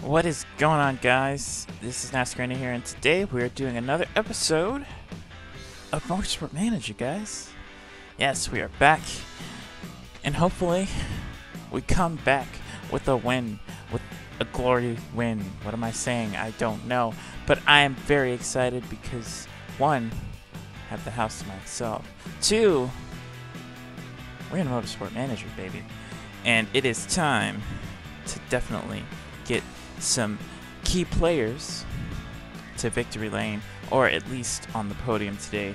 What is going on, guys? This is NASCAR here, and today we are doing another episode of Motorsport Manager, guys. Yes, we are back, and hopefully we come back with a win, with a glory win. What am I saying? I don't know, but I am very excited because, one, I have the house to myself. Two, we're in Motorsport Manager, baby, and it is time to definitely get some key players to victory lane, or at least on the podium today.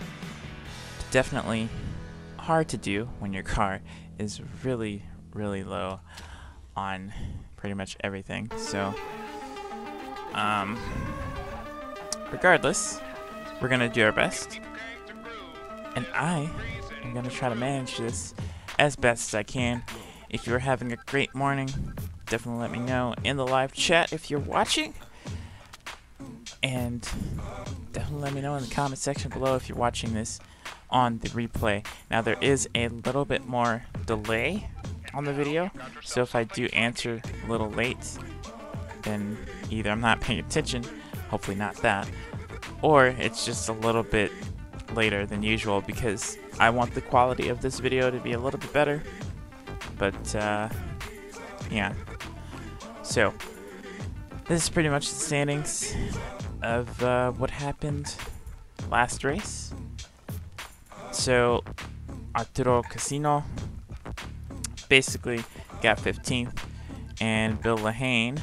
Definitely hard to do when your car is really low on pretty much everything. So regardless, we're gonna do our best, and I am gonna try to manage this as best as I can. If you're having a great morning, definitely let me know in the live chat if you're watching, and definitely let me know in the comment section below if you're watching this on the replay. Now, there is a little bit more delay on the video, so if I do answer a little late, then either I'm not paying attention, hopefully not that, or it's just a little bit later than usual because I want the quality of this video to be a little bit better. But yeah, so this is pretty much the standings of what happened last race. So Arturo Casino basically got 15th, and Bill Lahane,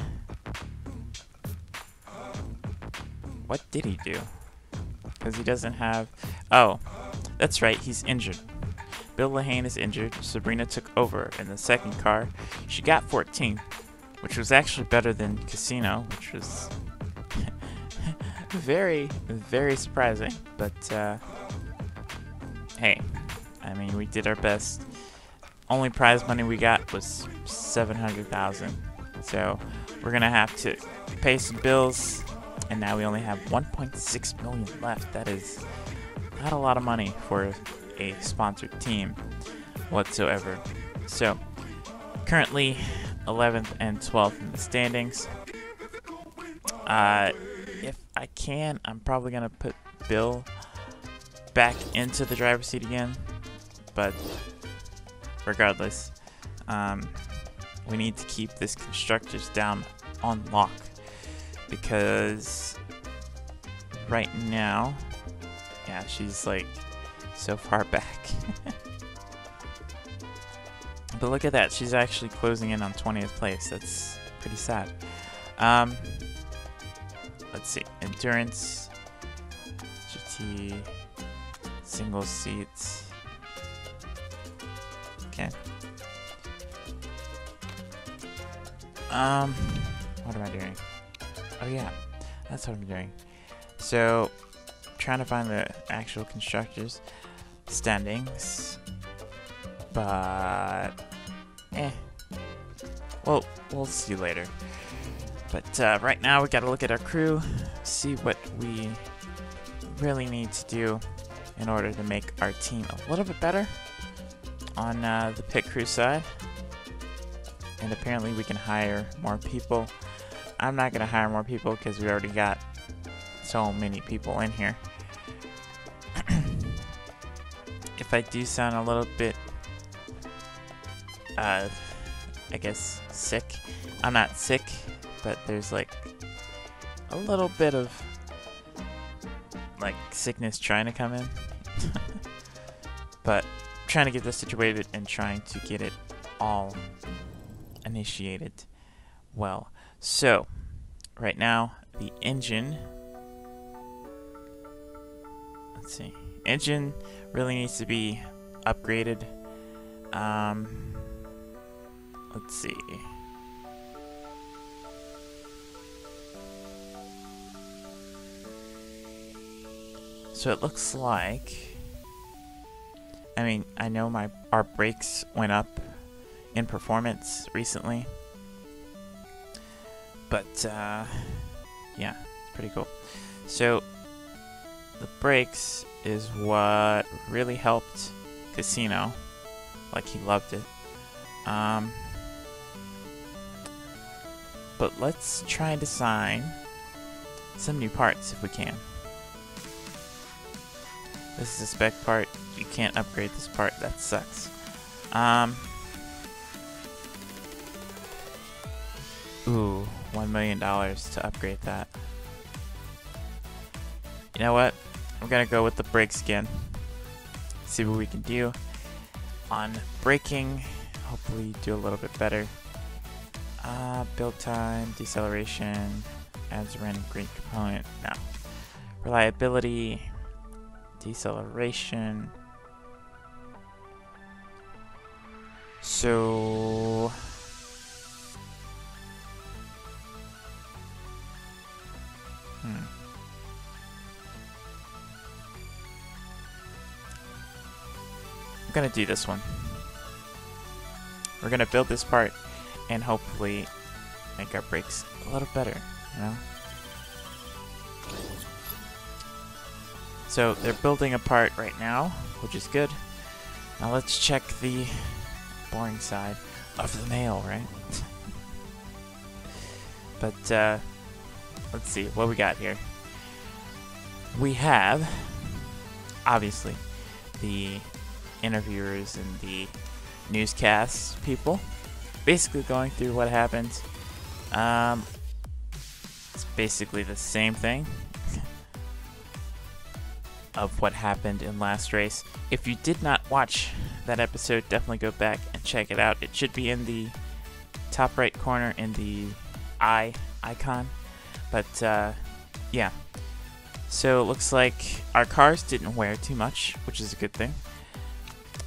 what did he do? Because he doesn't have, oh, that's right, he's injured. Bill Lahane is injured. Sabrina took over in the second car. She got 14th, which was actually better than Casino, which was very surprising. But hey, I mean, we did our best. Only prize money we got was $700,000, so we're gonna have to pay some bills, and now we only have 1.6 million left. That is not a lot of money for a sponsored team whatsoever. So currently 11th and 12th in the standings. If I can, I'm probably gonna put Bill back into the driver's seat again, but regardless, we need to keep this constructors down on lock, because right now, yeah, she's like so far back. But look at that, she's actually closing in on 20th place. That's pretty sad. Let's see, endurance, GT, single seats. Okay. What am I doing? Oh yeah, that's what I'm doing. So, trying to find the actual constructors standings, but well, we'll see later. But right now we gotta look at our crew, see what we really need to do in order to make our team a little bit better on the pit crew side. And apparently we can hire more people. I'm not gonna hire more people because we already got so many people in here. If I do sound a little bit I guess sick, I'm not sick, but there's like a little bit of like sickness trying to come in. But trying to get this situated and trying to get it all initiated well. So right now the engine, let's see, engine really needs to be upgraded. Let's see. So it looks like, I mean, I know our brakes went up in performance recently, but yeah, it's pretty cool. So the brakes is what really helped Casino, like he loved it. but let's try and design some new parts if we can. This is a spec part. You can't upgrade this part. That sucks. Ooh, $1 million to upgrade that. You know what? I'm gonna go with the brakes again. See what we can do on braking. Hopefully do a little bit better. Build time, deceleration, adds a random green component. No. Reliability, deceleration. So I'm gonna do this one. We're gonna build this part and hopefully make our brakes a little better, you know? So they're building a part right now, which is good. Now let's check the boring side of the mail, right? But let's see what we got here. We have, obviously, the interviewers and the newscast people basically going through what happened. It's basically the same thing of what happened in last race. If you did not watch that episode, definitely go back and check it out. It should be in the top right corner in the icon. But yeah, so it looks like our cars didn't wear too much, which is a good thing.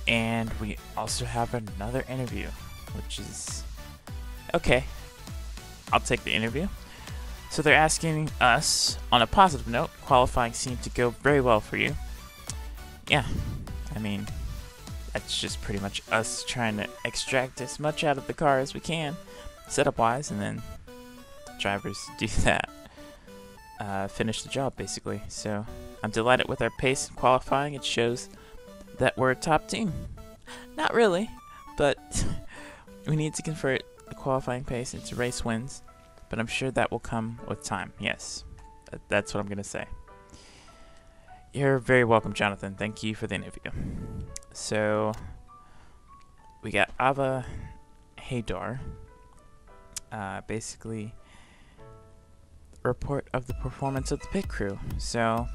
And we also have another interview, which is okay. I'll take the interview. So they're asking us, on a positive note, qualifying seemed to go very well for you. Yeah, I mean, that's just pretty much us trying to extract as much out of the car as we can, setup-wise, and then drivers do that. Finish the job, basically. So I'm delighted with our pace in qualifying. It shows that we're a top team. Not really, but we need to convert the qualifying pace into race wins. But I'm sure that will come with time. Yes, that's what I'm going to say. You're very welcome, Jonathan. Thank you for the interview. So we got Ava Haydar. Basically, report of the performance of the pit crew. So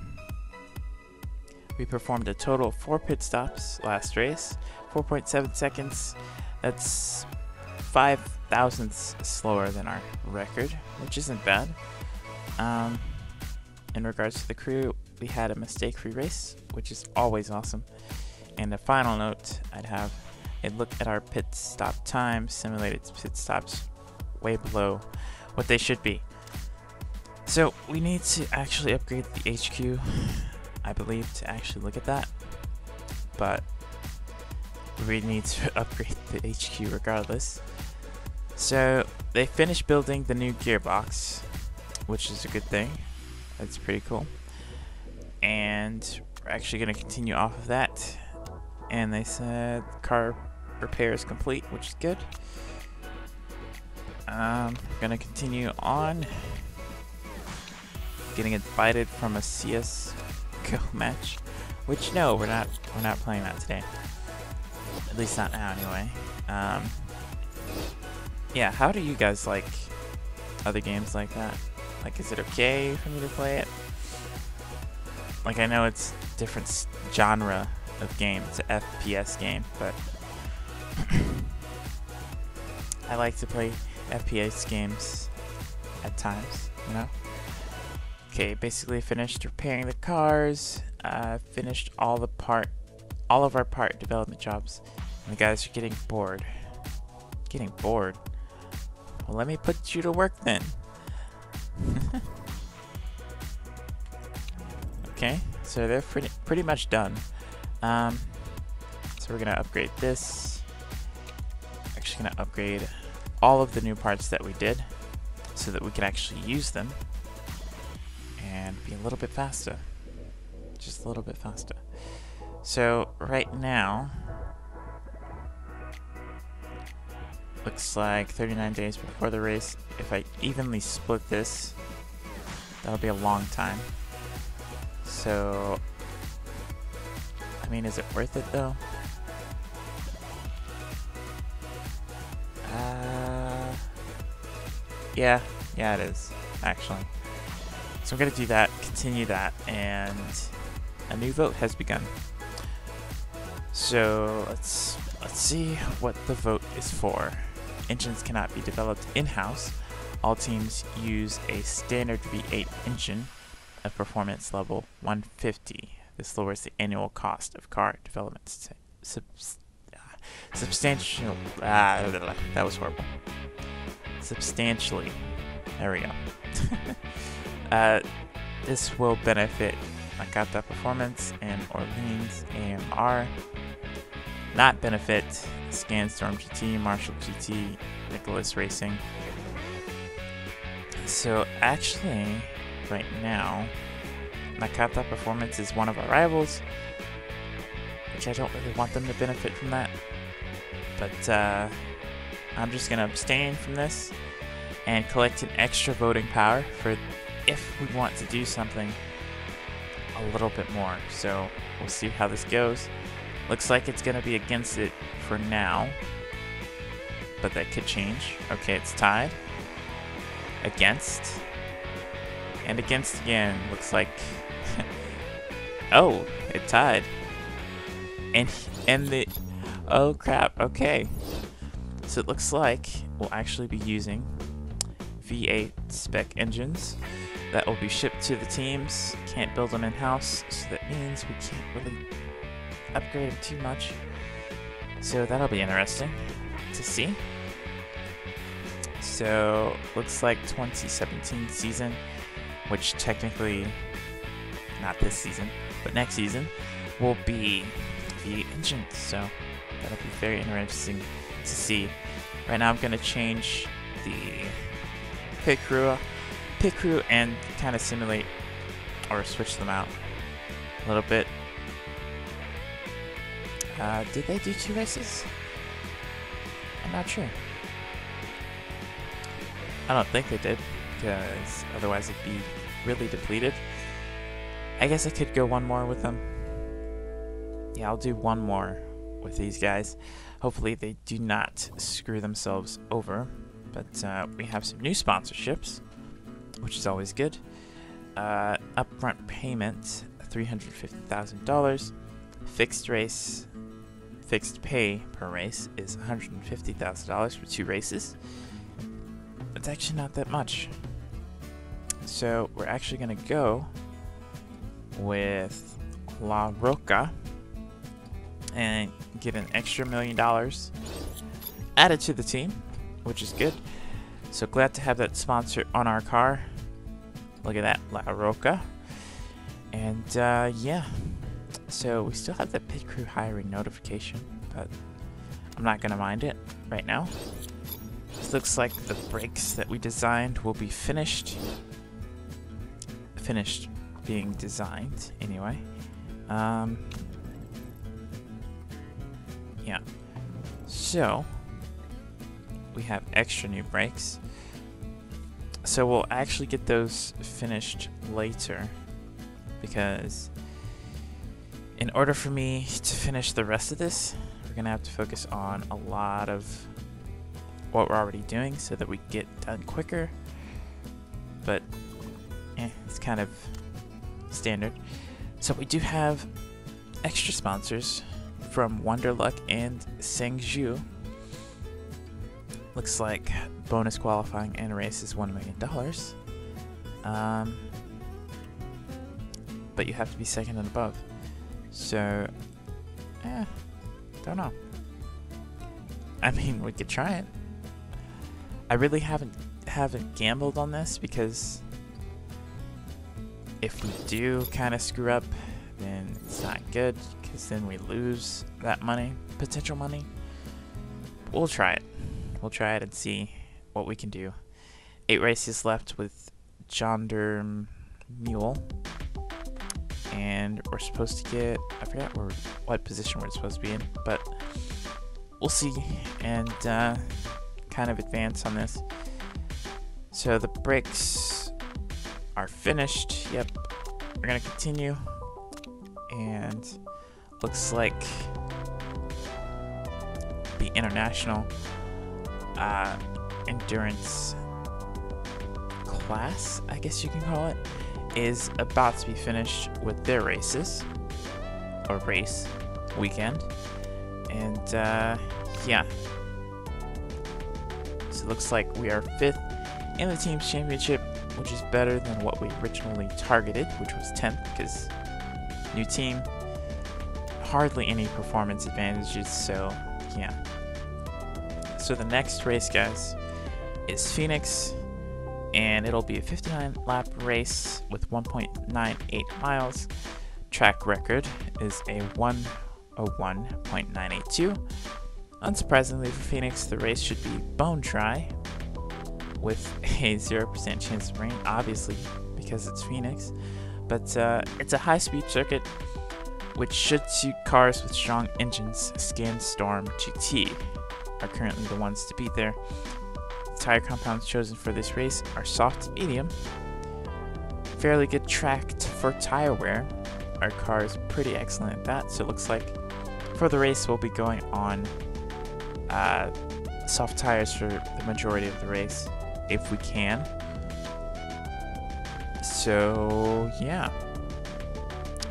we performed a total of 4 pit stops last race, 4.7 seconds. That's 5 thousandths slower than our record, which isn't bad. In regards to the crew, we had a mistake-free race, which is always awesome. And a final note, I'd have a look at our pit stop time, simulated pit stops way below what they should be. So we need to actually upgrade the HQ, I believe, to actually look at that. But we need to upgrade the HQ regardless. So they finished building the new gearbox, which is a good thing. That's pretty cool. And we're actually going to continue off of that. And they said car repair is complete, which is good. Going to continue on. Getting invited from a CS:GO match, which no, we're not playing that today. At least not now, anyway. Yeah, how do you guys like other games like that? Like, is it okay for me to play it? Like, I know it's different genre of game. It's an FPS game, but I like to play FPS games at times, you know? Okay, basically finished repairing the cars, finished all of our part development jobs, and the guys are getting bored. Getting bored? Well, let me put you to work then. Okay, so they're pretty much done. So we're gonna upgrade this. Actually gonna upgrade all of the new parts that we did so that we can actually use them and be a little bit faster. Just a little bit faster. So right now Looks like 39 days before the race. If I evenly split this, that'll be a long time. So, I mean, is it worth it though? Yeah, it is, actually. So I'm gonna do that, continue that, and a new vote has begun. So let's see what the vote is for. Engines cannot be developed in-house. All teams use a standard V8 engine of performance level 150. This lowers the annual cost of car development substantially. That was horrible. Substantially. There we go. This will benefit Nakata Performance and Orleans AMR. Not benefit Scanstorm GT, Marshall GT, Nicholas Racing. So actually, right now, Nakata Performance is one of our rivals, which I don't really want them to benefit from that. But I'm just gonna abstain from this and collect an extra voting power for if we want to do something a little bit more. So we'll see how this goes. Looks like it's gonna be against it for now, but that could change. Okay, it's tied. Against. And against again. Looks like oh, it tied. And the oh crap, okay. So it looks like we'll actually be using V8 spec engines that will be shipped to the teams. Can't build them in-house, so that means we can't really upgrade them too much. So that'll be interesting to see. So looks like 2017 season, which technically not this season, but next season will be V8 engines. So that'll be very interesting to see. Right now I'm gonna change the pit crew and kind of simulate or switch them out a little bit. Did they do 2 races? I'm not sure. I don't think they did, because otherwise it'd be really depleted. I guess I could go one more with them. Yeah, I'll do one more with these guys. Hopefully they do not screw themselves over. But we have some new sponsorships, which is always good. Upfront payment, $350,000. Fixed pay per race is $150,000 for 2 races. It's actually not that much. So we're actually gonna go with La Roca and get an extra $1 million added to the team, which is good. So glad to have that sponsor on our car. Look at that, La Roca. And yeah, so we still have the pit crew hiring notification, but I'm not gonna mind it right now. This looks like the brakes that we designed will be finished being designed anyway. Yeah, so we have extra new brakes, so we'll actually get those finished later, because in order for me to finish the rest of this, we're gonna have to focus on a lot of what we're already doing so that we get done quicker. But it's kind of standard. So we do have extra sponsors from Wonderluck and Sangju. Looks like bonus qualifying and race is $1 million. But you have to be second and above. So, don't know. I mean, we could try it. I really haven't gambled on this, because if we do kind of screw up, then it's not good, because then we lose that money, potential money. We'll try it. We'll try it and see what we can do. 8 races left with Gendarme Mule. And we're supposed to get, I forgot what position we're supposed to be in, but we'll see and kind of advance on this. So the brakes are finished. Yep, we're gonna continue, and looks like the international endurance class, I guess you can call it, is about to be finished with their races, or race weekend. And yeah, so it looks like we are 5th in the team's championship, which is better than what we originally targeted, which was 10th, because new team, hardly any performance advantages. So yeah, so the next race, guys, is Phoenix, and it'll be a 59 lap race with 1.98 miles. Track record is a 101.982. Unsurprisingly for Phoenix, the race should be bone dry with a 0% chance of rain, obviously because it's Phoenix. But it's a high-speed circuit which should suit cars with strong engines. Sandstorm GT are currently the ones to beat there. The tire compounds chosen for this race are soft to medium. Fairly good track for tire wear. Our car is pretty excellent at that, so it looks like for the race we'll be going on soft tires for the majority of the race, if we can. So yeah,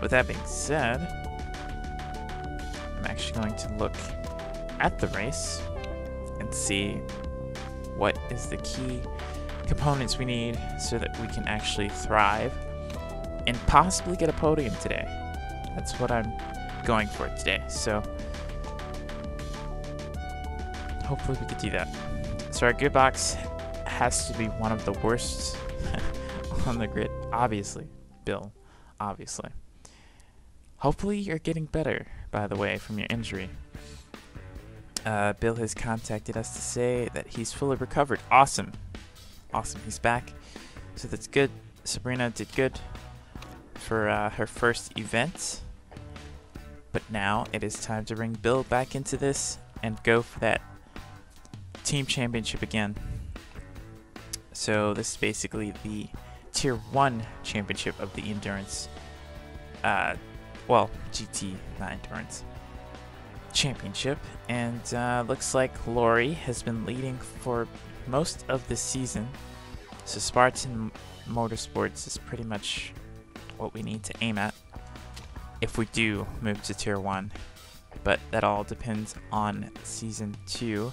with that being said, I'm actually going to look at the race and see what is the key components we need so that we can actually thrive and possibly get a podium today. That's what I'm going for today, so hopefully we could do that. So our gearbox has to be one of the worst on the grid, obviously. Bill, obviously. Hopefully you're getting better, by the way, from your injury. Bill has contacted us to say that he's fully recovered. Awesome. Awesome, he's back. So that's good. Sabrina did good for her first event. But now it is time to bring Bill back into this and go for that team championship again. So this is basically the Tier 1 championship of the endurance, well, GT, not endurance, championship. And looks like Lori has been leading for most of the season. So Spartan Motorsports is pretty much what we need to aim at if we do move to Tier 1. But that all depends on Season 2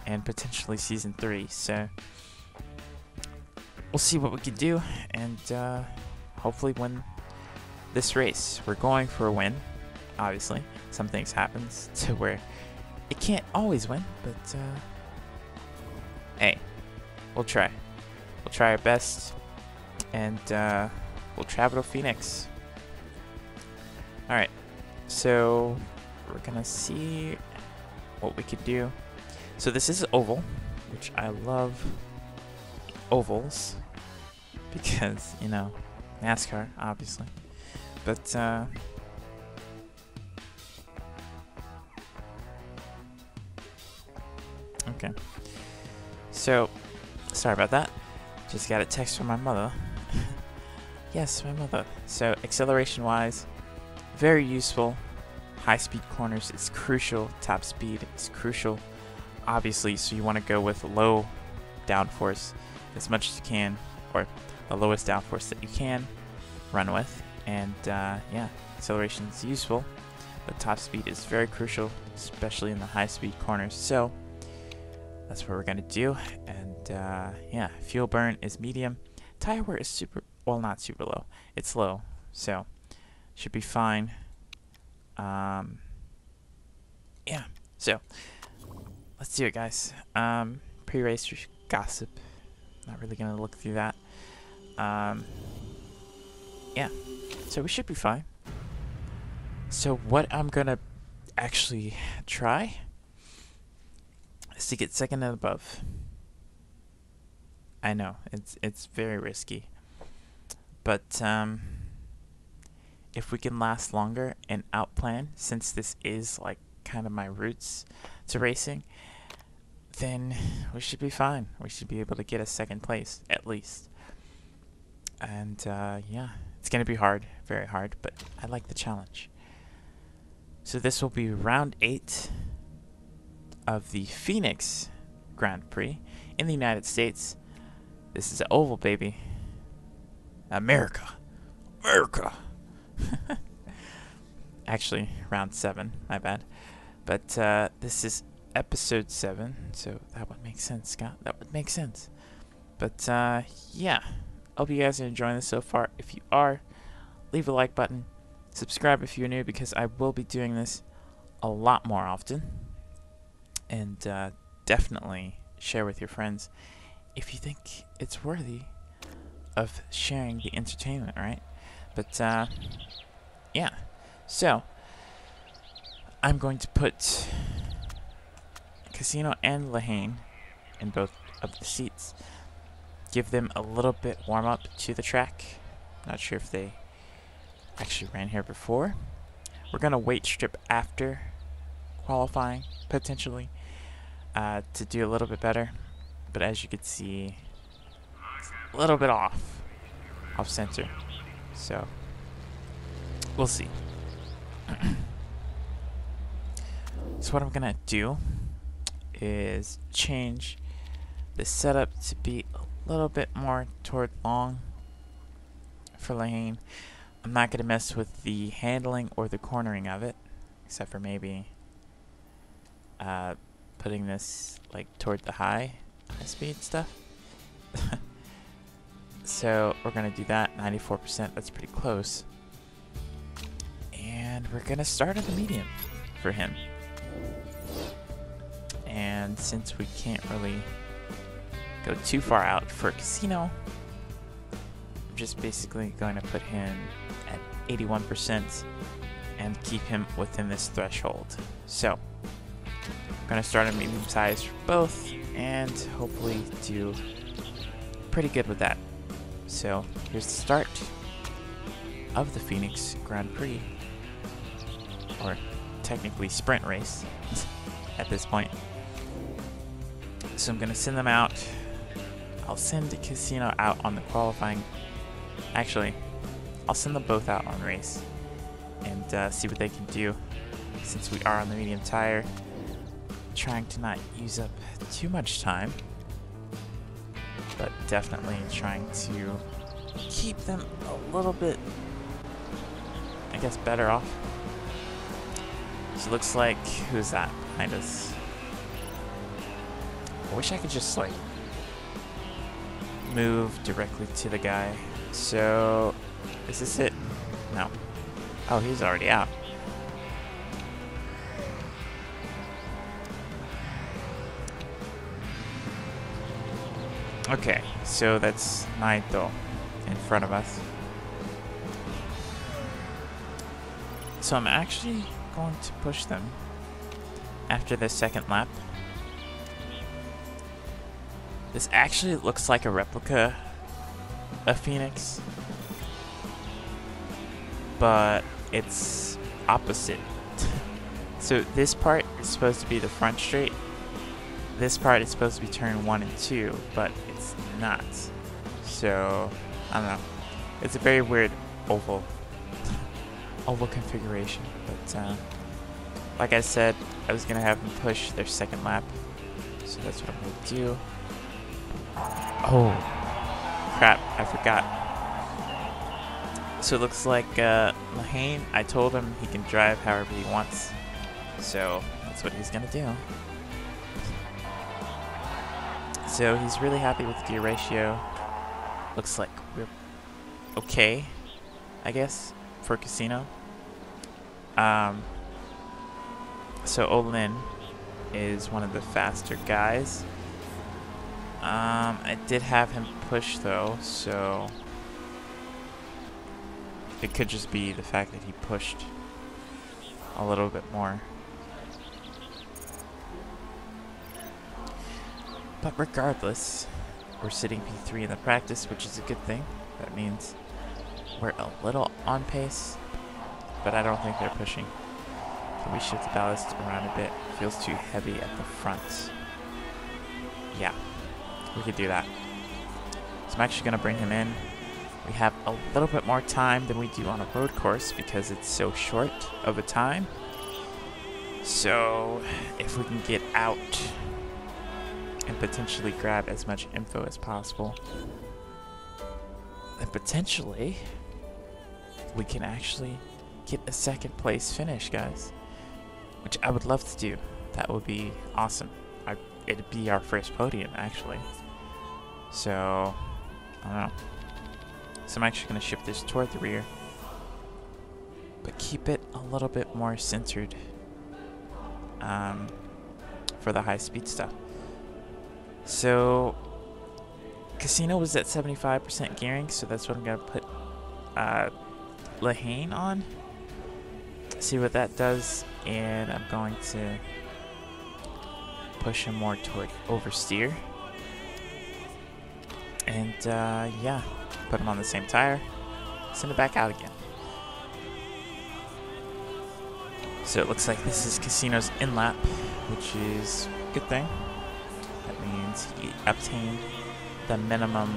and potentially Season 3. So we'll see what we can do and hopefully win this race. We're going for a win, obviously. Some things happen to where it can't always win, but hey, we'll try. We'll try our best, and we'll travel to Phoenix. Alright, so we're gonna see what we could do. So this is oval, which I love ovals because, you know, NASCAR, obviously. But okay, so sorry about that. Just got a text from my mother. Yes, my mother. So acceleration wise, very useful. High speed corners is crucial. Top speed is crucial, obviously. So you want to go with low downforce as much as you can, or the lowest downforce that you can run with. And yeah, acceleration is useful, but top speed is very crucial, especially in the high speed corners. So that's what we're gonna do. And yeah, fuel burn is medium. Tire wear is super, well, not super low, it's low, so should be fine. Yeah, so let's do it, guys. Pre-race gossip, not really gonna look through that. Yeah, so we should be fine. So what I'm gonna actually try is to get second and above. I know it's very risky, but if we can last longer and outplan, since this is like kind of my roots to racing, then we should be fine. We should be able to get a second place, at least. And, yeah, it's going to be hard, very hard, but I like the challenge. So this will be round 8 of the Phoenix Grand Prix in the United States. This is an oval, baby. America. America. Actually, round 7, my bad. But this is episode 7, so that would make sense, Scott. That would make sense. But yeah, hope you guys are enjoying this so far. If you are, leave a like button. Subscribe if you're new, because I will be doing this a lot more often. And definitely share with your friends if you think it's worthy of sharing the entertainment, right? But yeah, so I'm going to put Casino and Lahane in both of the seats. Give them a little bit warm up to the track. Not sure if they actually ran here before. We're gonna weight strip after qualifying, potentially, to do a little bit better. But as you can see, it's a little bit off center. So we'll see. So what I'm gonna do is change the setup to be a little bit more toward long for Lahane. I'm not gonna mess with the handling or the cornering of it, except for maybe putting this like toward the high speed stuff. So we're gonna do that. 94%, that's pretty close. And we're gonna start at the medium for him. And since we can't really go too far out for Casino, I'm just basically going to put him at 81% and keep him within this threshold. So we're gonna start at medium size for both and hopefully do pretty good with that. So here's the start of the Phoenix Grand Prix, or technically sprint race at this point. So I'm gonna send them out. I'll send the Casino out on the qualifying. Actually, I'll send them both out on race and see what they can do, since we are on the medium tire. Trying to not use up too much time, but definitely trying to keep them a little bit, I guess, better off. So it looks like, who's that behind us? I wish I could just like move directly to the guy. So is this it? No. Oh, he's already out. Okay, so that's Naito in front of us. So I'm actually going to push them after the second lap. This actually looks like a replica of Phoenix, but it's opposite. So this part is supposed to be the front straight. This part is supposed to be turn 1 and 2, but it's not. So, I don't know. It's a very weird oval configuration. But, like I said, I was going to have them push their second lap. So that's what I'm going to do. Oh, crap, I forgot. So it looks like Lahane, I told him he can drive however he wants. So that's what he's going to do. So he's really happy with the gear ratio. Looks like we're okay, I guess, for Casino. So Olin is one of the faster guys. I did have him push though, so it could just be the fact that he pushed a little bit more. But regardless, we're sitting P3 in the practice, which is a good thing. That means we're a little on pace, but I don't think they're pushing. Can we shift the ballast around a bit? Feels too heavy at the front. Yeah, we could do that. So I'm actually going to bring him in. We have a little bit more time than we do on a road course because it's so short of a time. So if we can get out and potentially grab as much info as possible, then potentially we can actually get a second place finish, guys, which I would love to do. That would be awesome. It'd be our first podium, actually. So I don't know. So I'm actually going to shift this toward the rear, but keep it a little bit more centered for the high speed stuff. So Casino was at 75% gearing, so that's what I'm going to put Lehane on. See what that does, and I'm going to push him more toward oversteer. And yeah, put him on the same tire, send it back out again. So it looks like this is Casino's in lap, which is a good thing. That means he obtained the minimum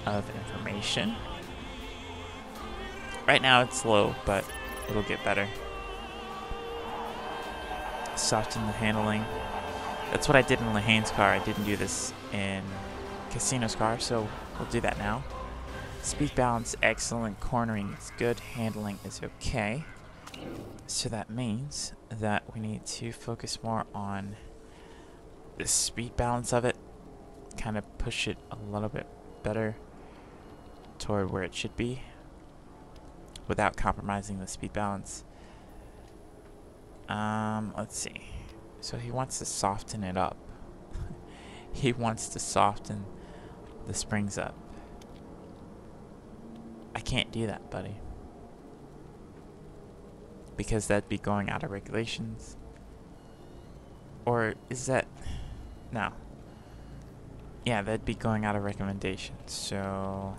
of information. Right now it's low, but it'll get better. Soften the handling. That's what I did in Lehane's car. I didn't do this in Casino's car, so we'll do that now. Speed balance, excellent. Cornering is good. Handling is okay. So that means that we need to focus more on the speed balance of it. Kind of push it a little bit better toward where it should be without compromising the speed balance. Let's see. So he wants to soften it up. He wants to soften the springs up. I can't do that, buddy. Because that'd be going out of regulations. Or is that... No. Yeah, that'd be going out of recommendations. So...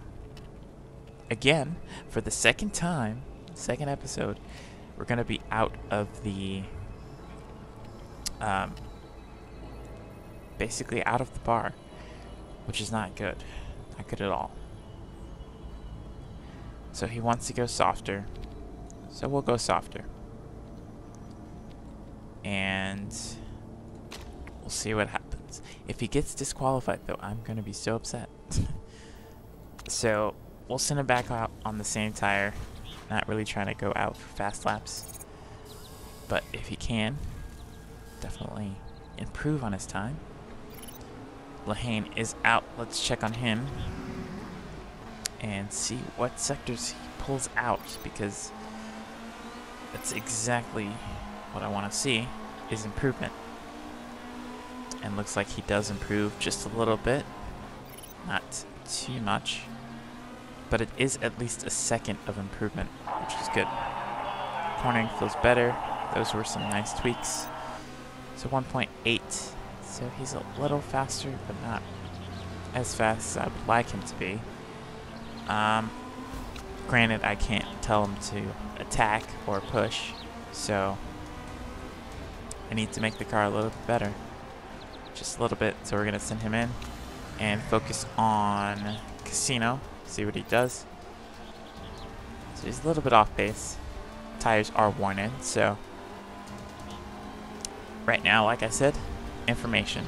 Again, for the second time, second episode, we're going to be out of the... basically out of the bar. Which is not good. Not good at all. So he wants to go softer. So we'll go softer. And we'll see what happens. If he gets disqualified, though, I'm going to be so upset. So we'll send him back out on the same tire. Not really trying to go out for fast laps. But if he can, definitely improve on his time. Lehane is out. Let's check on him and see what sectors he pulls out, because that's exactly what I want to see, is improvement. And looks like he does improve just a little bit, not too much, but it is at least a second of improvement, which is good. Cornering feels better. Those were some nice tweaks. So 1.8. So he's a little faster, but not as fast as I would like him to be. Granted, I can't tell him to attack or push, so I need to make the car a little bit better. Just a little bit. So we're going to send him in and focus on Casino, see what he does. So he's a little bit off pace. Tires are worn in, so right now, like I said, information.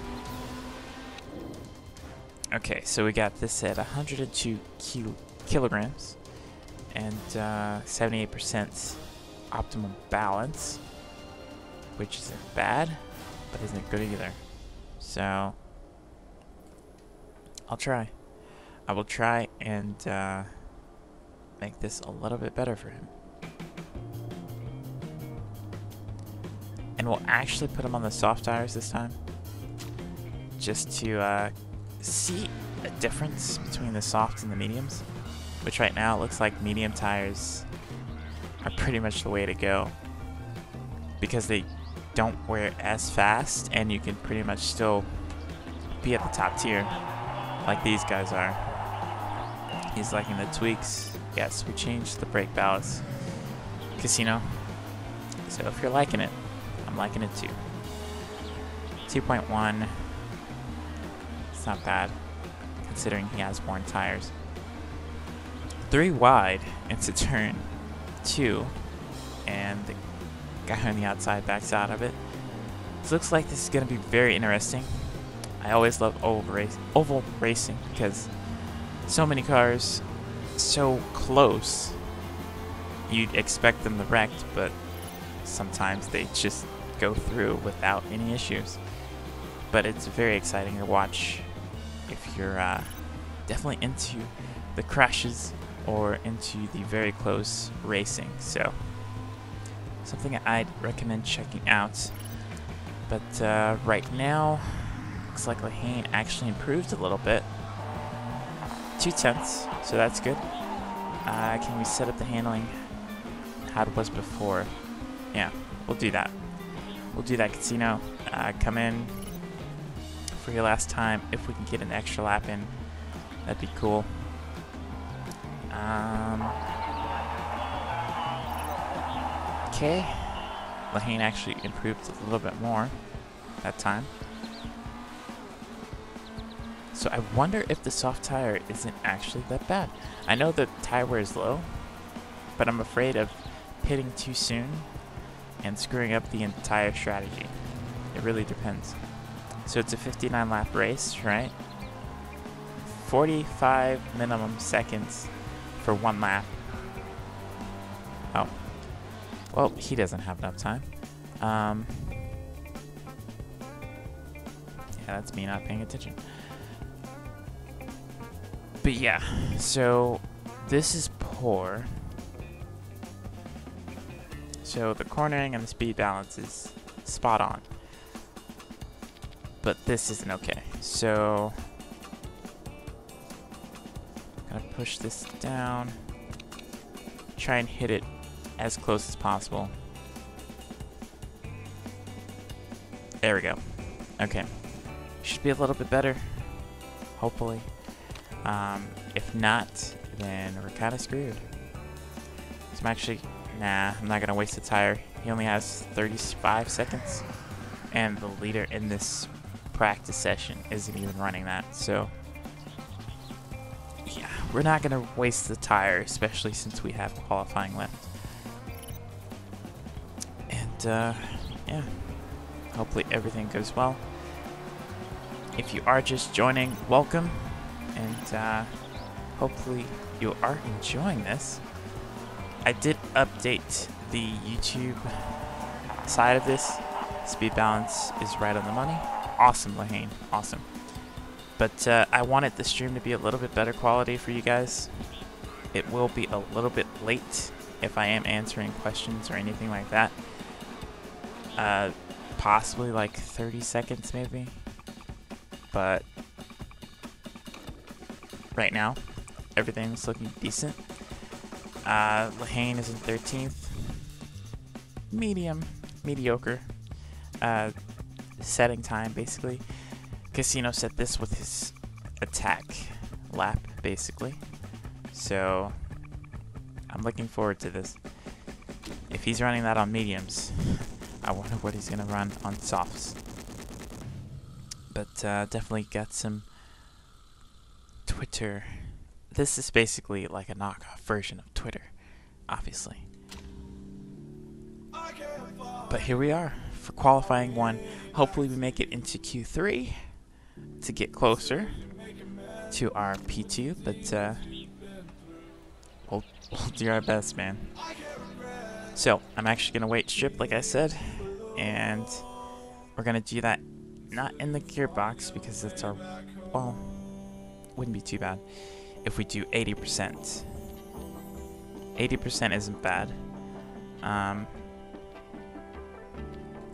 Okay, so we got this at 102 kilograms and 78% optimum balance, which isn't bad, but isn't good either. So I'll try. I will try and make this a little bit better for him. And we'll actually put him on the soft tires this time, just to see a difference between the softs and the mediums, which right now it looks like medium tires are pretty much the way to go, because they don't wear as fast and you can pretty much still be at the top tier like these guys are. He's liking the tweaks. Yes, we changed the brake ballast. Casino. So if you're liking it, I'm liking it too. 2.1, It's not bad, considering he has worn tires. 3 wide into turn 2, and the guy on the outside backs out of it. So looks like this is going to be very interesting. I always love oval racing because so many cars, so close. You'd expect them to wreck, but sometimes they just go through without any issues. But it's very exciting to watch if you're definitely into the crashes or into the very close racing. So something I'd recommend checking out. But right now, looks like Lehane actually improved a little bit. 0.2, so that's good. Can we set up the handling how it was before? Yeah, we'll do that. We'll do that, Casino. Come in for your last time. If we can get an extra lap in, that'd be cool. Okay. Lehane actually improved a little bit more that time. So I wonder if the soft tire isn't actually that bad. I know the tire wear is low, but I'm afraid of pitting too soon and screwing up the entire strategy. It really depends. So it's a 59 lap race, right? 45 minimum seconds for 1 lap. Oh. Well, he doesn't have enough time. Yeah, that's me not paying attention. But yeah, so this is poor. So the cornering and the speed balance is spot on. But this isn't okay. So I'm gonna push this down. Try and hit it as close as possible. There we go. Okay. Should be a little bit better. Hopefully. If not, then we're kind of screwed. So I'm actually... Nah, I'm not going to waste a tire. He only has 35 seconds. And the leader in this practice session isn't even running that. So, yeah, we're not going to waste the tire, especially since we have qualifying left. And, yeah, hopefully everything goes well. If you are just joining, welcome. And hopefully you are enjoying this. I did update the YouTube side of this. Speed balance is right on the money. Awesome, Lehane. Awesome. But I wanted the stream to be a little bit better quality for you guys. It will be a little bit late if I am answering questions or anything like that. Possibly like 30 seconds maybe. But right now, everything's looking decent. Lehane is in 13th. Mediocre. Setting time, basically. Casino set this with his attack lap, basically. So, I'm looking forward to this. If he's running that on mediums, I wonder what he's going to run on softs. But definitely got some Twitter. This is basically like a knockoff version of Twitter, obviously. But here we are for qualifying 1. Hopefully we make it into Q3 to get closer to our P2. But we'll do our best, man. So I'm actually going to wait strip, like I said. And we're going to do that not in the gearbox because it's our... Well, wouldn't be too bad if we do 80%. 80% isn't bad.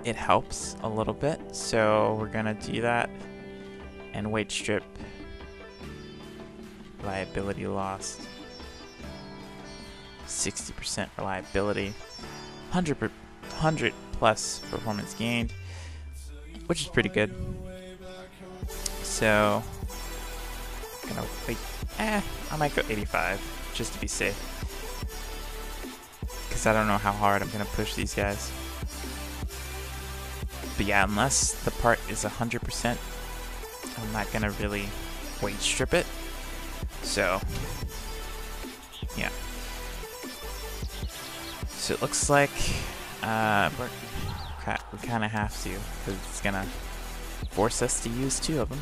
It helps a little bit, so we're gonna do that and weight strip. Reliability lost. 60% reliability. 100 plus performance gained, which is pretty good. So gonna wait. I might go 85 just to be safe, because I don't know how hard I'm gonna push these guys. But yeah, unless the part is 100%, I'm not gonna really weight strip it. So, yeah. So it looks like we kind of have to, because it's gonna force us to use 2 of them.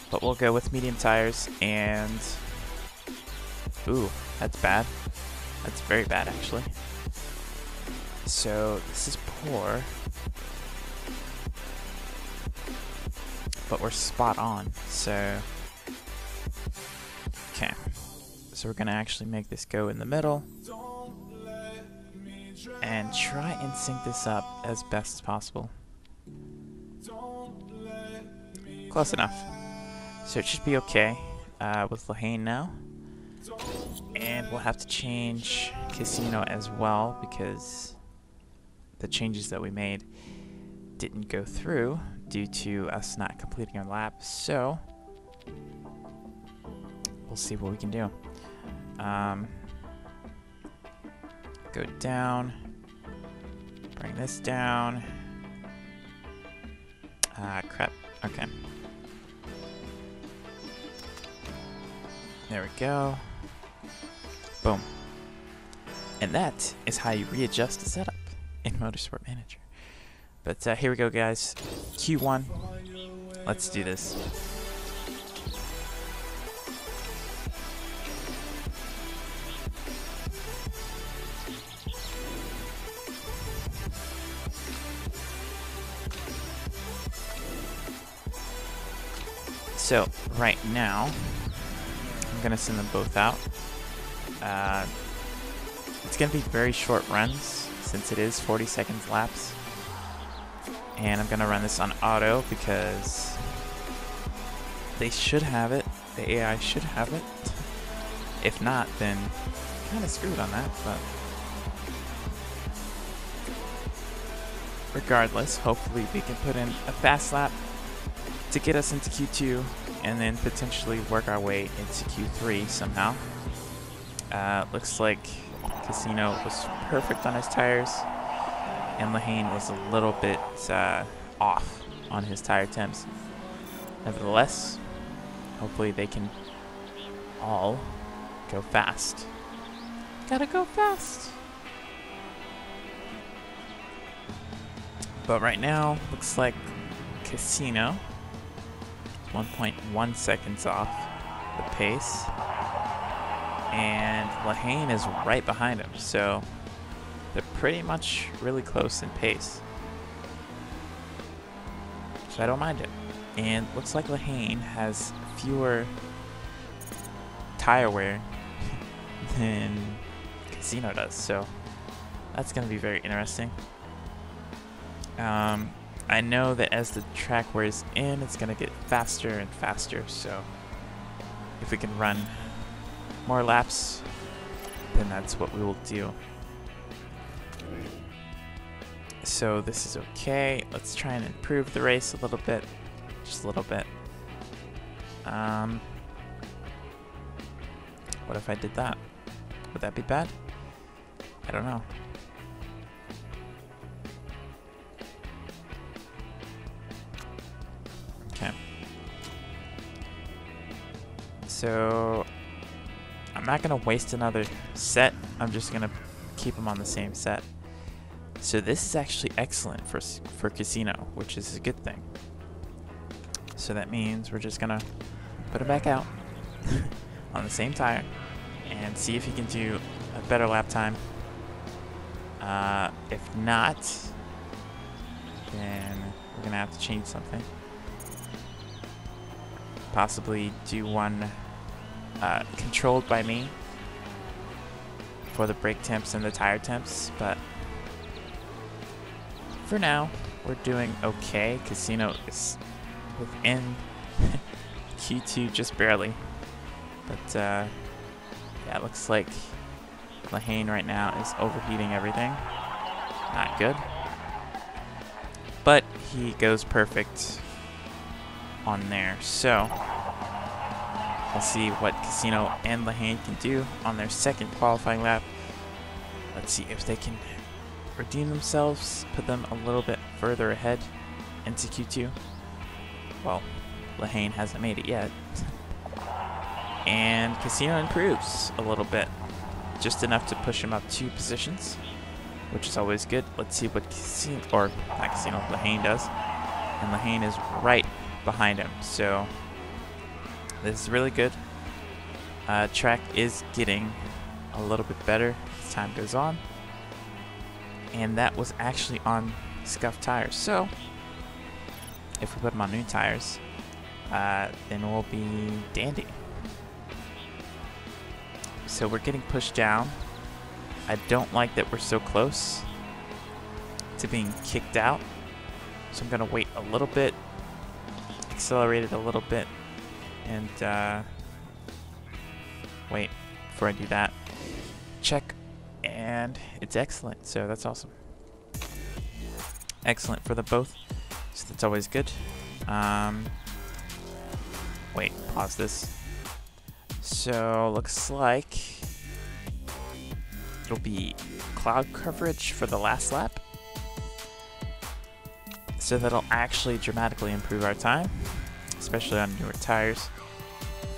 But we'll go with medium tires and... Ooh, that's bad. That's very bad, actually. So this is poor. But we're spot on, so... Okay. So we're gonna actually make this go in the middle. And try and sync this up as best as possible. Close enough. So it should be okay with Lahane now. And we'll have to change Casino as well because the changes that we made didn't go through due to us not completing our lap. So we'll see what we can do. Go down. Bring this down. Crap. Okay. There we go. Boom. And that is how you readjust the setup in Motorsport Manager. But here we go, guys. Q1. Let's do this. So, right now, I'm going to send them both out. It's going to be very short runs, since it is 40 seconds laps. And I'm going to run this on auto, because they should have it. The AI should have it. If not, then kind of screwed on that, but... regardless, hopefully we can put in a fast lap to get us into Q2 and then potentially work our way into Q3 somehow. Looks like Casino was perfect on his tires and Lahane was a little bit off on his tire temps. Nevertheless, hopefully they can all go fast. Gotta go fast! But right now, looks like Casino 1.1 seconds off the pace, and Lahane is right behind him, so they're pretty much really close in pace. So I don't mind it. And looks like Lahane has fewer tire wear than Casino does, so that's going to be very interesting. I know that as the track wears in, it's going to get faster and faster, so if we can run more laps, then that's what we will do. So this is okay. Let's try and improve the race a little bit, just a little bit. What if I did that? Would that be bad? I don't know. Okay. So I'm not gonna waste another set. I'm just gonna keep them on the same set. So this is actually excellent for Casino, which is a good thing. So that means we're just gonna put him back out on the same tire and see if he can do a better lap time. If not, then we're gonna have to change something. Possibly do one controlled by me for the brake temps and the tire temps, but for now we're doing okay. Casino is within Q2 just barely, but yeah, it looks like Lahane right now is overheating everything. Not good, but he goes perfect on there. So we'll see what Casino and Lahane can do on their second qualifying lap. Let's see if they can redeem themselves, put them a little bit further ahead into Q2. Well, Lahane hasn't made it yet. And Casino improves a little bit. Just enough to push him up 2 positions, which is always good. Let's see what Casino, or not Casino, Lahane does. And Lahane is right behind him, so this is really good. Track is getting a little bit better as time goes on. And that was actually on scuffed tires. So if we put them on new tires, then we'll be dandy. So we're getting pushed down. I don't like that we're so close to being kicked out. So I'm going to wait a little bit, accelerate it a little bit, and wait before I do that. Check, and it's excellent. So that's awesome. Excellent for the both. So that's always good. Wait, pause this. So looks like it'll be cloud coverage for the last lap. So that'll actually dramatically improve our time, especially on newer tires.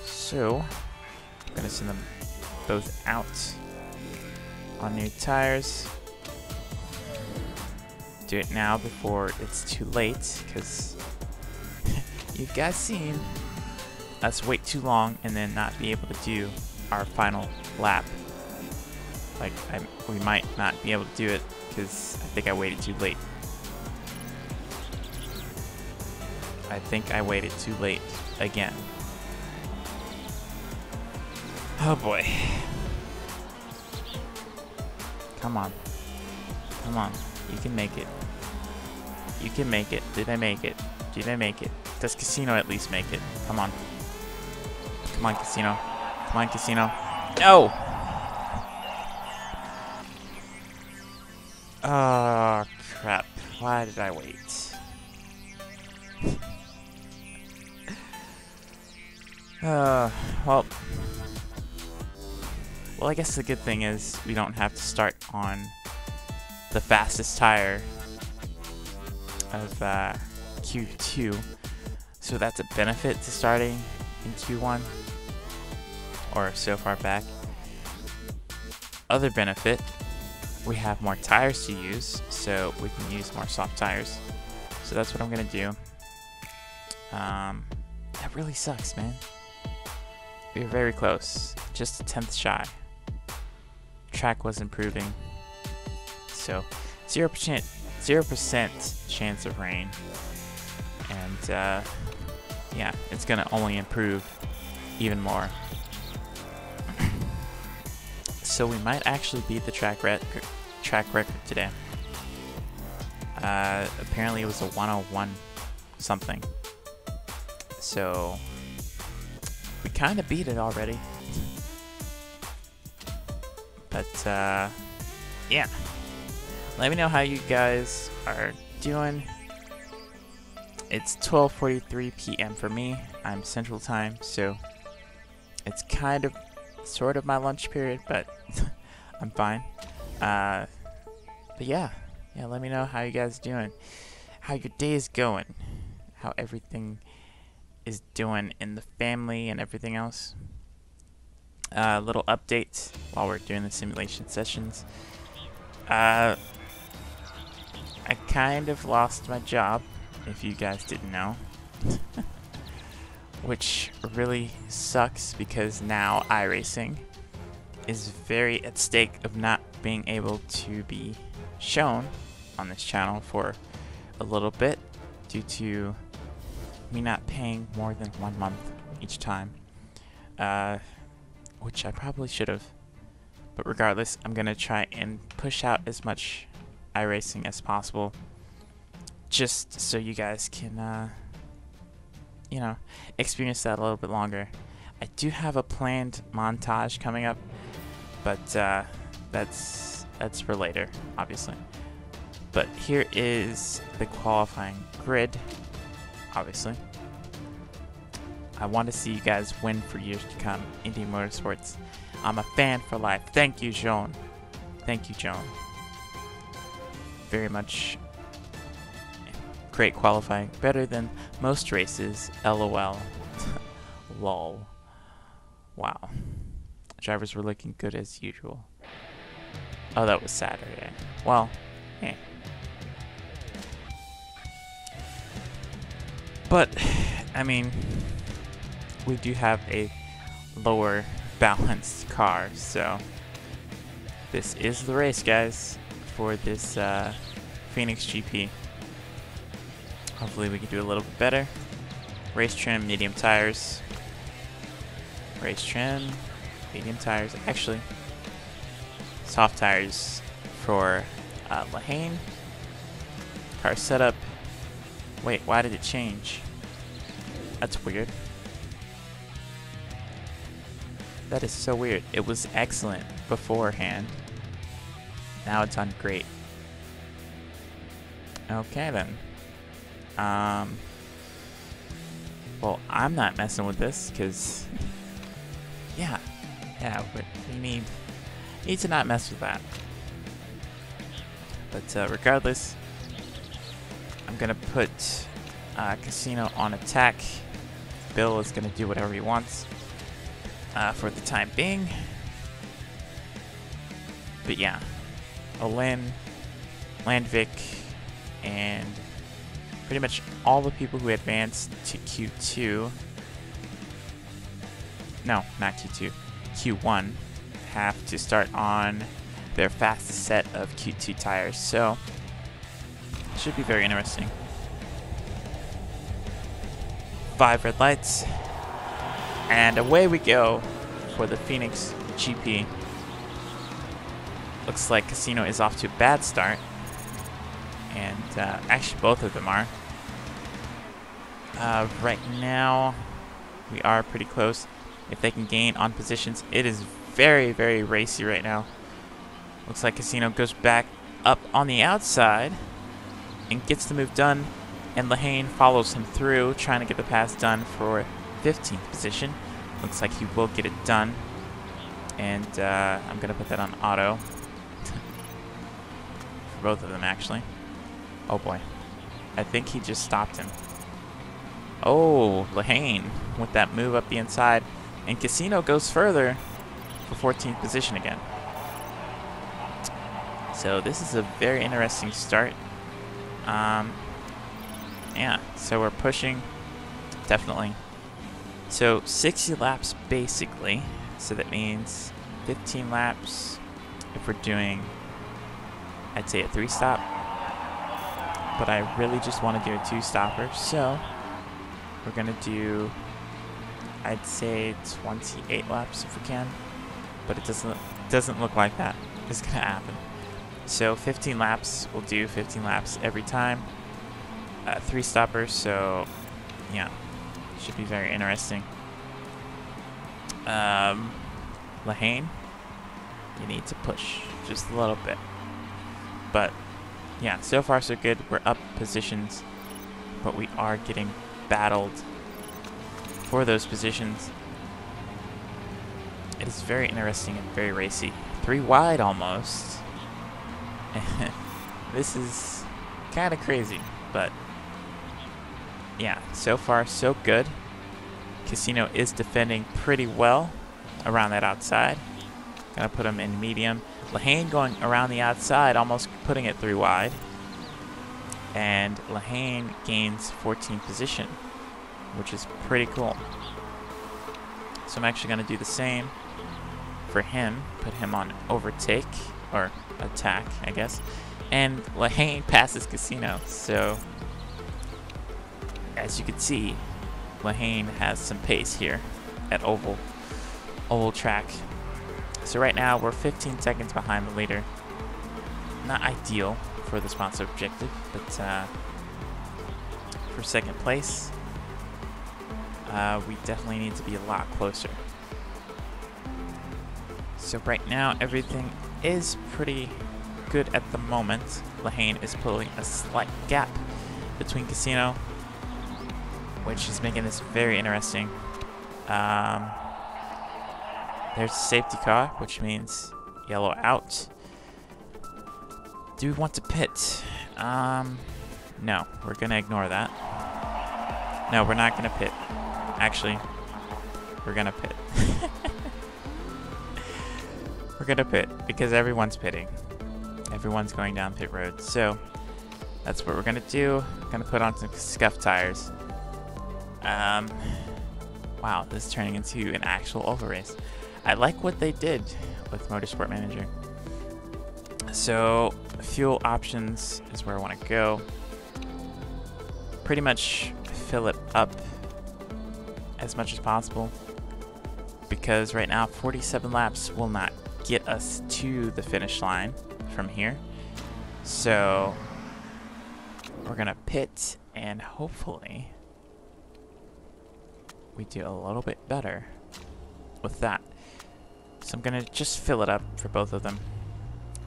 So I'm gonna send them both out on new tires. Do it now before it's too late, because you've guys seen us wait too long and then not be able to do our final lap. Like, we might not be able to do it because I think I waited too late. I think I waited too late again. Oh boy. Come on. Come on. You can make it. You can make it. Did I make it? Did I make it? Does Casino at least make it? Come on. Come on, Casino. Come on, Casino. No! Oh, crap. Why did I wait? Well, I guess the good thing is we don't have to start on the fastest tire of Q2, so that's a benefit to starting in Q1 or so far back. Other benefit, we have more tires to use, so we can use more soft tires. So that's what I'm gonna do. That really sucks, man. We were very close, just a 10th shy. Track was improving, so 0% chance of rain, and yeah, it's gonna only improve even more. So we might actually beat the track record today. Apparently it was a 101 something. So we kind of beat it already. But yeah, let me know how you guys are doing. It's 12:43 p.m. for me. I'm Central Time, so it's kind of sort of my lunch period, but I'm fine. But yeah, let me know how you guys doing, how your day is going, how everything is doing in the family and everything else. Little update while we're doing the simulation sessions. I kind of lost my job, if you guys didn't know. Which really sucks, because now iRacing is very at stake of not being able to be shown on this channel for a little bit, due to me not paying more than 1 month each time. Which I probably should have. But regardless, I'm going to try and push out as much iRacing as possible, just so you guys can, you know, experience that a little bit longer. I do have a planned montage coming up, but that's for later, obviously. But here is the qualifying grid, obviously. I want to see you guys win for years to come. Indy Motorsports. I'm a fan for life. Thank you, Joan. Thank you, Joan. Very much great qualifying. Better than most races. LOL. Lol. Wow. Drivers were looking good as usual. Oh, that was Saturday. Well, hey. But, I mean, we do have a lower balanced car, so this is the race, guys, for this Phoenix GP. Hopefully we can do a little bit better. Race trim, medium tires. Race trim, medium tires. Actually, soft tires for Lahane. Car setup. Wait, why did it change? That's weird. That is so weird. It was excellent beforehand. Now it's on great. Okay then. Well, I'm not messing with this because, yeah, but we need to not mess with that. But regardless, I'm gonna put Casino on attack. Bill is gonna do whatever he wants for the time being. But yeah, Olin, Landvik, and pretty much all the people who advanced to Q2, no, not Q2, Q1, have to start on their fastest set of Q2 tires. So it should be very interesting. 5 red lights, and away we go for the Phoenix GP. Looks like Casino is off to a bad start, and actually both of them are. Right now we are pretty close. If they can gain on positions, it is very, very racy right now. Looks like Casino goes back up on the outside and gets the move done, and Lahane follows him through, trying to get the pass done for 15th position. Looks like he will get it done, and I'm gonna put that on auto for both of them, actually. Oh boy, I think he just stopped him. Oh, Lahane with that move up the inside, and Casino goes further for 14th position again. So this is a very interesting start. Yeah, so we're pushing, definitely. So 60 laps basically, so that means 15 laps if we're doing, I'd say a 3-stop, but I really just want to do a 2-stopper, so we're gonna do, I'd say 28 laps if we can, but it doesn't look like that is gonna happen. So 15 laps, we'll do 15 laps every time. 3-stoppers, so yeah, should be very interesting. Lahane, you need to push just a little bit. But yeah, so far so good. We're up positions, but we are getting battled for those positions. It is very interesting and very racy. 3 wide almost. This is kind of crazy, but yeah, so far so good. Casino is defending pretty well around that outside. Gonna put him in medium. Lahane going around the outside, almost putting it 3 wide. And Lahane gains 14th position, which is pretty cool. So I'm actually gonna do the same for him. Put him on overtake, or attack, I guess. And Lahane passes Casino, so as you can see, Lahane has some pace here at oval track. So right now we're 15 seconds behind the leader. Not ideal for the sponsor objective, but for second place, we definitely need to be a lot closer. So right now everything is pretty good at the moment. Lahane is pulling a slight gap between Casino, which is making this very interesting. There's a safety car, which means yellow out. Do we want to pit? No, we're going to ignore that. No, we're not going to pit. Actually, we're going to pit. We're going to pit because everyone's pitting. Everyone's going down pit road. So that's what we're going to do. Going to put on some scuff tires. Wow, this is turning into an actual oval race. I like what they did with Motorsport Manager. So fuel options is where I want to go. Pretty much fill it up as much as possible, because right now 47 laps will not get us to the finish line from here. So we're gonna pit and hopefully we do a little bit better with that. So I'm gonna just fill it up for both of them,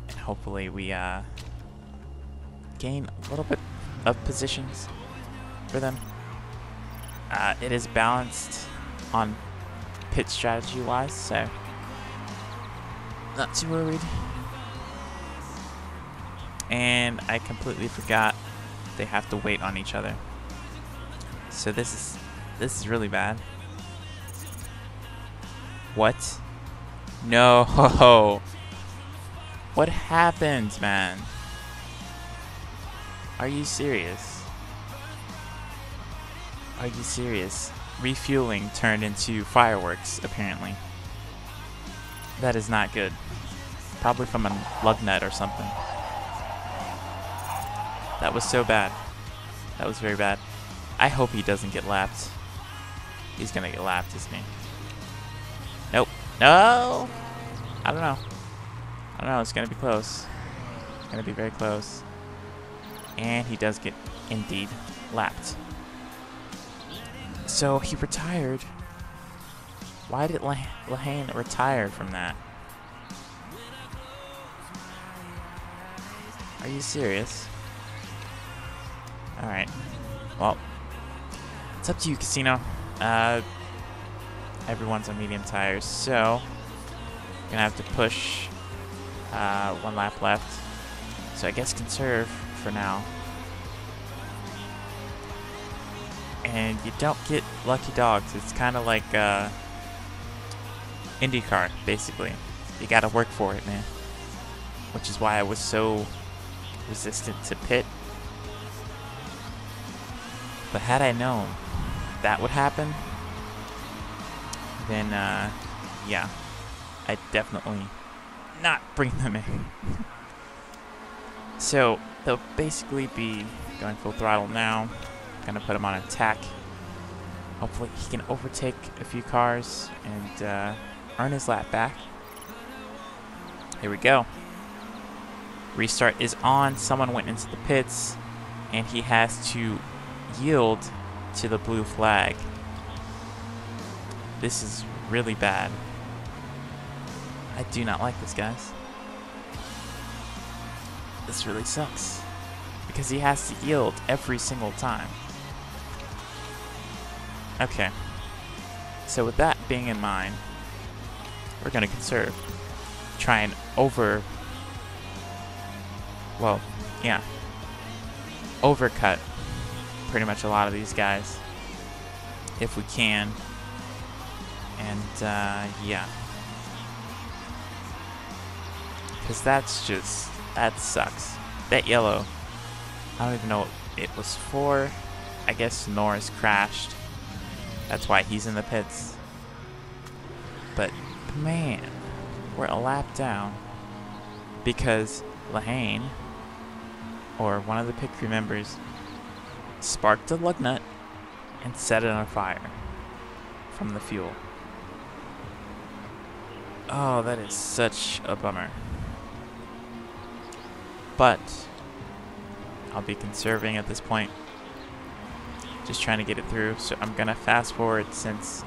and hopefully we gain a little bit of positions for them. It is balanced on pit strategy wise, so not too worried. And I completely forgot they have to wait on each other. So this is really bad. What? No. What happened, man? Are you serious? Are you serious? Refueling turned into fireworks, apparently. That is not good. Probably from a lug nut or something. That was so bad. That was very bad. I hope he doesn't get lapped. He's gonna get lapped, isn't he? Nope. No! I don't know. I don't know. It's gonna be close. It's gonna be very close. And he does get, indeed, lapped. So he retired. Why did Lehane retire from that? Are you serious? Alright. Well, it's up to you, Casino. Everyone's on medium tires, so gonna have to push 1 lap left. So I guess conserve for now. And you don't get lucky dogs. It's kind of like IndyCar, basically. You gotta work for it, man. Which is why I was so resistant to pit. But had I known that would happen, then yeah, I'd definitely not bring them in. So they'll basically be going full throttle now. Gonna put him on attack. Hopefully he can overtake a few cars and earn his lap back. Here we go. Restart is on. Someone went into the pits and he has to yield to the blue flag. This is really bad. I do not like this, guys. This really sucks because he has to yield every single time. Okay, so with that being in mind, we're gonna conserve. Try and overcut pretty much a lot of these guys if we can. And yeah, because that sucks. That yellow, I don't even know what it was for. I guess Norris crashed. That's why he's in the pits. But man, we're a lap down because Lehane, or one of the pit crew members, sparked a lug nut and set it on fire from the fuel. Oh, that is such a bummer. But I'll be conserving at this point. Just trying to get it through. So I'm gonna fast forward since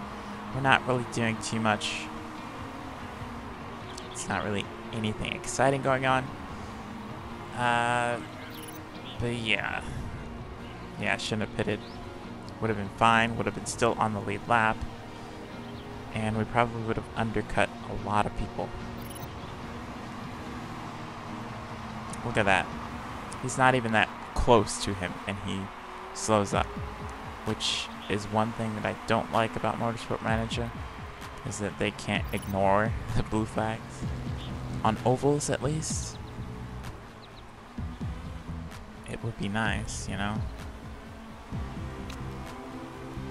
we're not really doing too much. It's not really anything exciting going on. But yeah. Yeah, I shouldn't have pitted. Would have been fine. Would have been still on the lead lap. And we probably would have undercut a lot of people. Look at that. He's not even that close to him and he slows up, which is one thing that I don't like about Motorsport Manager, is that they can't ignore the blue flags. On ovals, at least, it would be nice, you know?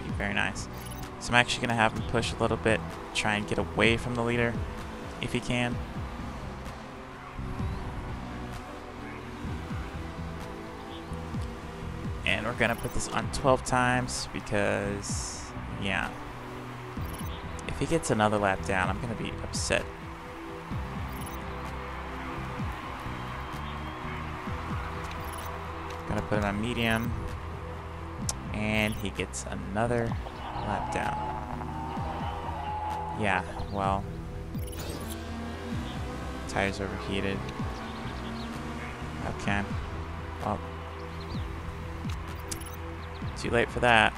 Be very nice. So I'm actually going to have him push a little bit, try and get away from the leader, if he can. And we're going to put this on 12 times because, yeah. If he gets another lap down, I'm going to be upset. Gonna put it on medium. And he gets another lap down. Yeah, well. Tires overheated. Okay. Well. Too late for that.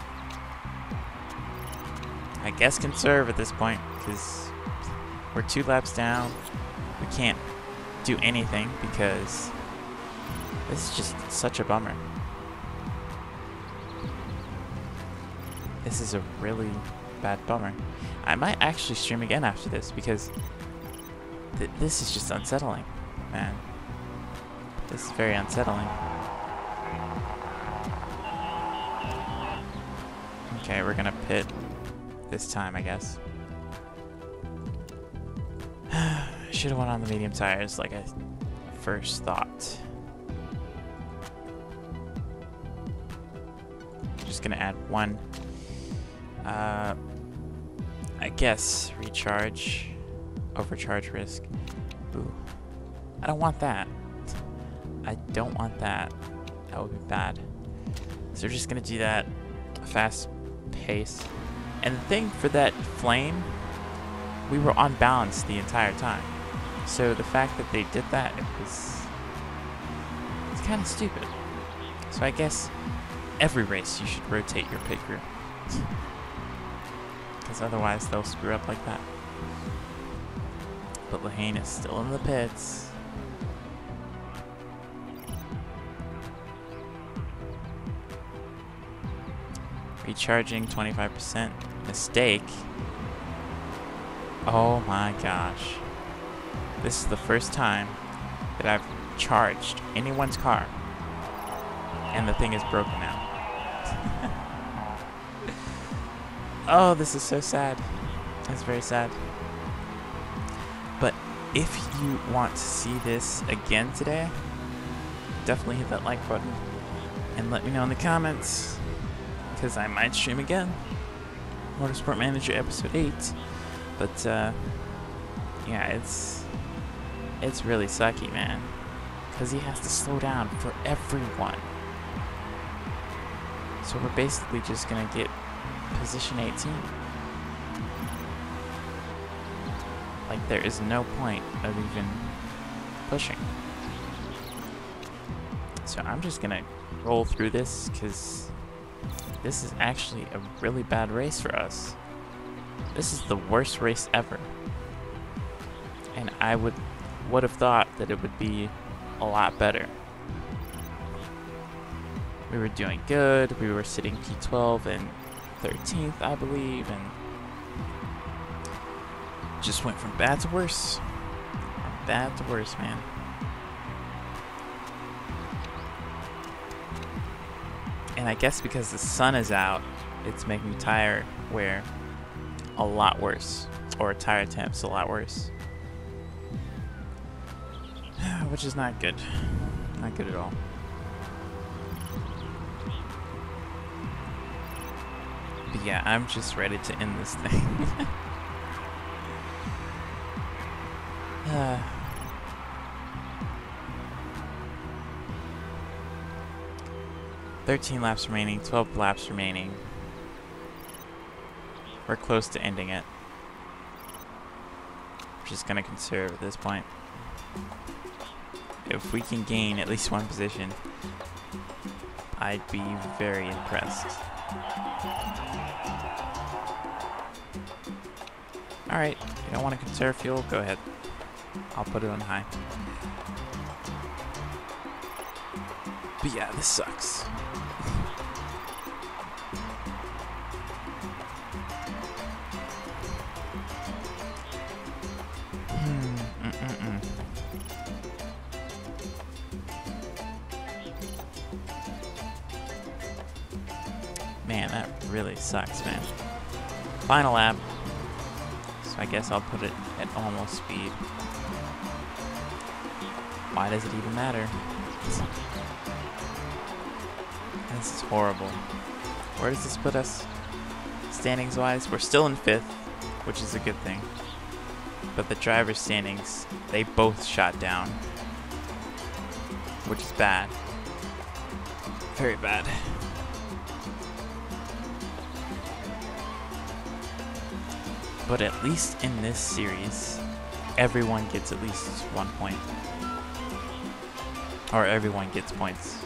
I guess conserve at this point, because we're 2 laps down. We can't do anything because this is just such a bummer. This is a really bad bummer. I might actually stream again after this because this is just unsettling, man. This is very unsettling. Okay, we're gonna pit this time, I guess. Should have went on the medium tires like I first thought. Just gonna add 1. I guess recharge, overcharge risk. Ooh, I don't want that. I don't want that. That would be bad. So we're just gonna do that fast pace. And the thing for that flame, we were on balance the entire time. So the fact that they did that, it's kind of stupid. So I guess every race you should rotate your pit crew. Because otherwise they'll screw up like that. But Lahane is still in the pits. Recharging 25%. Mistake. Oh my gosh. This is the first time that I've charged anyone's car. And the thing is broken now. Oh, this is so sad. That's very sad. But if you want to see this again today, definitely hit that like button. And let me know in the comments, because I might stream again. Motorsport Manager episode 8. But, yeah, it's really sucky, man. Because he has to slow down for everyone. So we're basically just going to get position 18. Like, there is no point of even pushing. So I'm just going to roll through this because this is actually a really bad race for us. This is the worst race ever. And I would have thought that it would be a lot better. We were doing good. We were sitting P12 and 13th, I believe, and just went from bad to worse. From bad to worse, man. And I guess because the sun is out, it's making tire wear a lot worse, or tire temps a lot worse. Which is not good. Not good at all. But yeah, I'm just ready to end this thing. 13 laps remaining, 12 laps remaining. We're close to ending it. We're just gonna conserve at this point. If we can gain at least 1 position, I'd be very impressed. Alright, you don't want to conserve fuel? Go ahead. I'll put it on high. But yeah, this sucks. Man, that really sucks, man. Final lap. So I guess I'll put it at almost speed. Why does it even matter? This is horrible. Where does this put us? Standings wise, we're still in 5th, which is a good thing. But the driver's standings, they both shot down, which is bad. Very bad. But at least in this series, everyone gets at least 1 point. Or everyone gets points.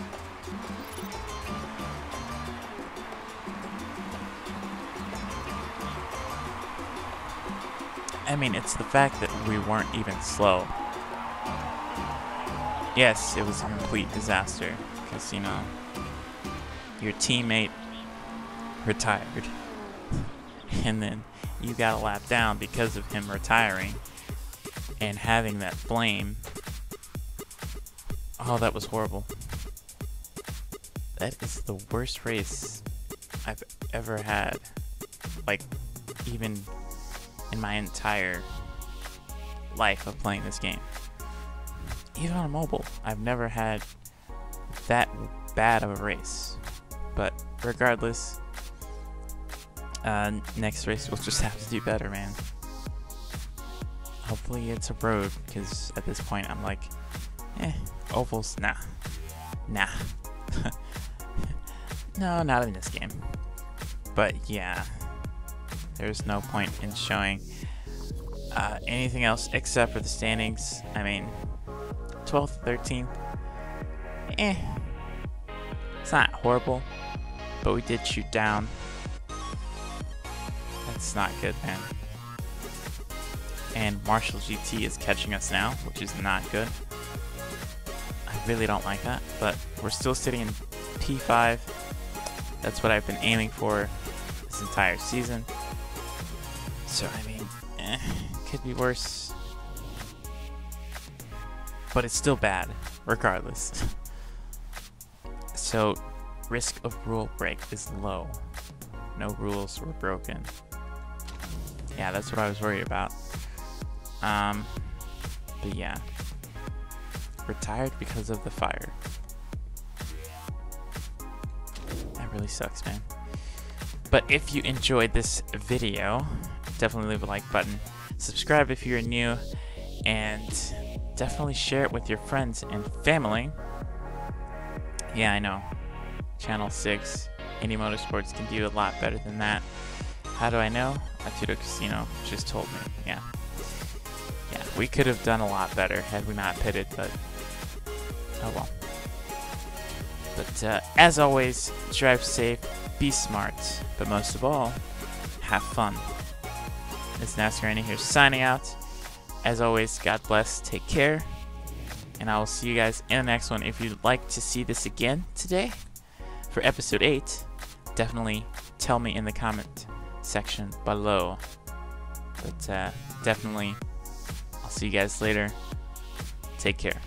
I mean, it's the fact that we weren't even slow. Yes, it was a complete disaster. Because, you know, your teammate retired. And then you got a lap down because of him retiring. And having that flame. Oh, that was horrible. That is the worst race I've ever had. Like, even in my entire life of playing this game. Even on mobile, I've never had that bad of a race. But regardless, next race we'll just have to do better, man. Hopefully it's a road, because at this point I'm like, ovals, nah. No, not in this game. But yeah, there's no point in showing anything else except for the standings. I mean, 12th, 13th, it's not horrible, but we did shoot down. That's not good, man. And Marshall GT is catching us now, which is not good. I really don't like that, but we're still sitting in P5. That's what I've been aiming for this entire season. So, I mean, could be worse. But it's still bad, regardless. So, risk of rule break is low. No rules were broken. Yeah, that's what I was worried about. But yeah. Retired because of the fire. That really sucks, man. But if you enjoyed this video, definitely leave a like button. Subscribe if you're new. And definitely share it with your friends and family. Yeah, I know. Channel 6, Indie Motorsports can do a lot better than that. How do I know? Atudo Casino just told me. Yeah. Yeah, we could have done a lot better had we not pitted, but oh well. But as always, drive safe, be smart, but most of all, have fun. It's NASCAR here signing out. As always, God bless, take care, and I will see you guys in the next one. If you'd like to see this again today for episode 8, definitely tell me in the comment section below. But definitely, I'll see you guys later. Take care.